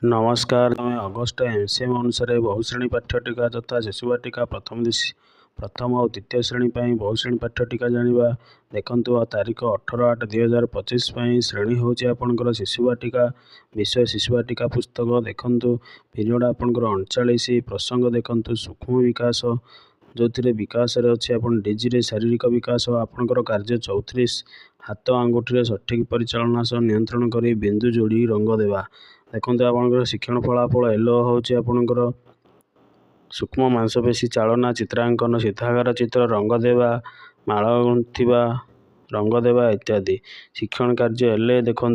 नमस्कार। August MCM अनुसार बहुश्रेणी पाठ्यटिका तथा शिशु बाटिका प्रथम और द्वितीय श्रेणी पर बहुश्रेणी पाठ्यटिका जाना देखु तारीख 18/8/2025 श्रेणी हूँ आपंकर शिशु बाटिका विषय शिशु बाटिका पुस्तक देखु पीरियड आपंकर 39 प्रसंग देखु सूक्ष्म विकास जो विकास अच्छे डीजी शारीरिक विकास आपंकर कार्य 34 हाथ आंगुठी सठिक परिचालना सह नियंत्रण कर बिंदु जोड़ी रंग देवा देखो आपंकर शिक्षण फलाफल एलो हूँ आपंकर सूक्ष्म मांसपेशी चालना चित्रांकन सीधागार चित्र रंग देवा माଳ गुंथिबा रंग देवा इत्यादि शिक्षण कार्य एले देखु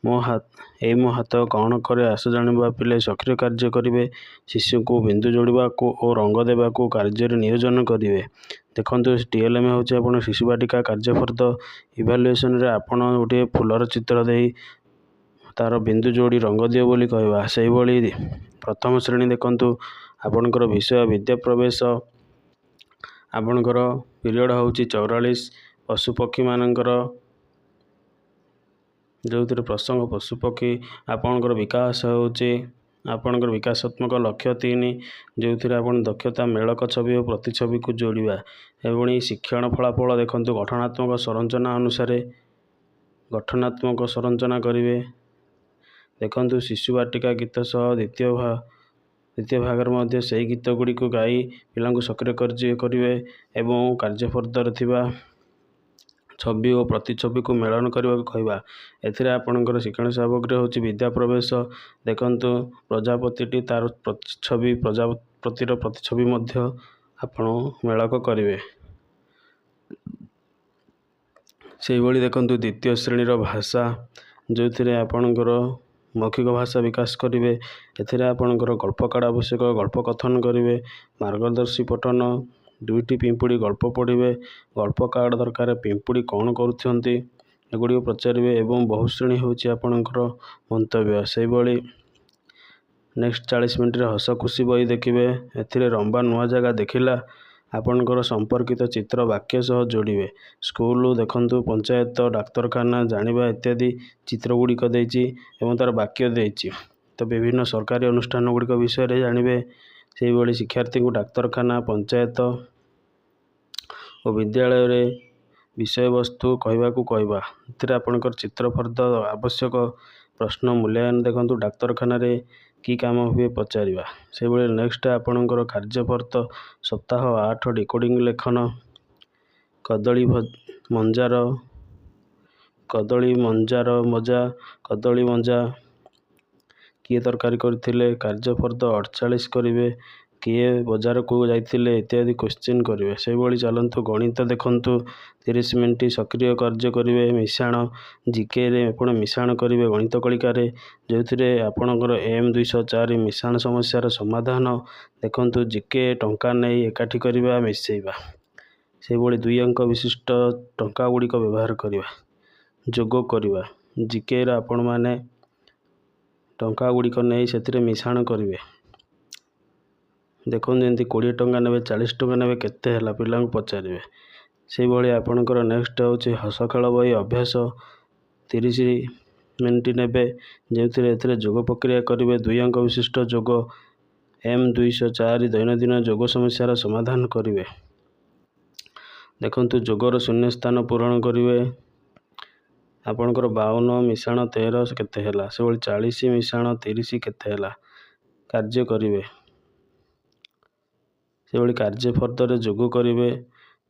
मो हाथ कौन करे आस जाना पिले सक्रिय कार्य करेंगे शिशु को बिंदु जोड़वा को और रंग देवा को कार्य नियोजन करेंगे देखो टीएलएम हूँ शिशु बाटिका कार्यफर्द इभालुएसन रे आपण गोटे फुलर चित्र दे तार बिंदु जोड़ी रंग दियो बोली कहवा से भली प्रथम श्रेणी देखु आपणकर विषय विद्या प्रवेश आपणकर पीरियड हूँ 44 पशुपक्षी मानकर जो प्रसंग पशुपक्षी आपणकर विकास होची आपणकर विकासात्मक लक्ष्य 3 जो आप दक्षता मेलक छवि और प्रतिछवि को जोड़वा एवं शिक्षण फलाफल देखु गठनात्मक संरचना अनुसार गठनात्मक संरचना करेंगे देखु शिशु बाटिका गीत सह द्वितीय भाग में से गीत गुड़ी को गाई पिला सक्रिय कार्य करेंगे एवं कार्यफर्दर थिबा छवि और प्रतिछवि को मेलन करने को कहवा एथिरे आपणकर शिक्षण सामग्री हूँ विद्या प्रवेश देखु प्रजापति तार प्रतिछवि प्रजापतिर प्रतिछवि आपण मेलक करेंगे से भली देखु द्वितीय श्रेणी भाषा जो थे आपणकर मौखिक भाषा विकास करेंगे एथिरे आपणकर गल्पकार्ड आवश्यक गल्प कथन करेंगे मार्गदर्शी पठन दुईटी पिंपुड़ी गल्प पढ़े गल्प कार्ड दरकार पिंपुड़ी कौन करुँचे एगुड़ी पचारे एवं बहुश्रेणी हूँ आपणकर मंतव्य से भली नेक्स्ट 40 मिनट हस खुशी बही देखिए एथिरे रंबा नुआ जगह देखिला आपणकर संपर्कित चित्र वाक्य सह जोड़े स्कूल देखु पंचायत डाक्तरखाना जाना इत्यादि चित्र गुड़िक एवं तार वाक्य देती तो विभिन्न सरकारी अनुष्ठान गुड़िक विषय में जानवे से भली शिक्षार्थी को डाक्तरखाना पंचायत और विद्यालय रे विषय वस्तु कहवा आपणकर चित्रफर्द आवश्यक प्रश्न मूल्यांकन देखु डाक्तरखाना रे की काम हुए पचारिबा से भली नेक्स्ट आपणकर कार्यफर्द सप्ताह 8 डिकोडिंग लेखन कदली मंजा किए तरकारी करथिले कार्यफर्द 48 करेंगे किए बजार को जाइथिले इत्यादि क्वेश्चन करेंगे से भली चलतु गणित देखु 30 मिनट सक्रिय कार्य करेंगे मिशाण जिके रे आपण मिशाण करेंगे गणित कलिकार जो थे आपणकर M204 मिशाण समस्यार समाधान देखु जिके टंका नहीं एकाठी करवा मिसेवा से भली 2 अंक विशिष्ट टंका गुड़िक व्यवहार करवा जोग करवा जिके आपण मैंने टंका गुड़िक नहीं से मिशाण करेंगे देखो जमी 20 टंका ने 40 टंका ने केते पिला पचारे से भली आपणकर नेक्स्ट हूँ हस खेल बही अभ्यास 30 मिनट ने जो जोग प्रक्रिया करेंगे 2 अंक विशिष्ट जोग M204 दैनंदिन जोग समस्यार समाधान करेंगे देखु जोगर शून्य स्थान पूरण करेंगे आपणकर 52 मिशाण 13 केते से भली 40 मिशाण 30 केते कार्य करेंगे से भली कार्य फर्दर जोग करेंगे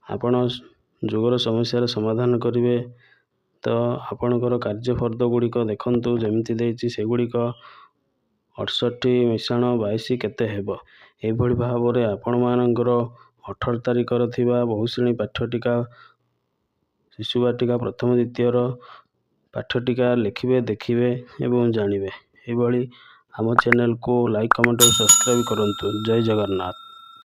आपण जोगर समस्यार समाधान करेंगे तो आपणकर कार्य फर्द गुड़िक देखु जमी देती से गुड़िक 68 मिशाण 22 केते हेब एभली भाव में आपण मानकर 18 तारिखर थिबा बहुश्रेणी पाठ्यटिका शिशु बाटिका प्रथम द्वितीय पाठ्यटिका लिखिए देखिए एवं जानवे ये आम चैनल को लाइक कमेंट और सब्सक्राइब करंतु। जय जगन्नाथ।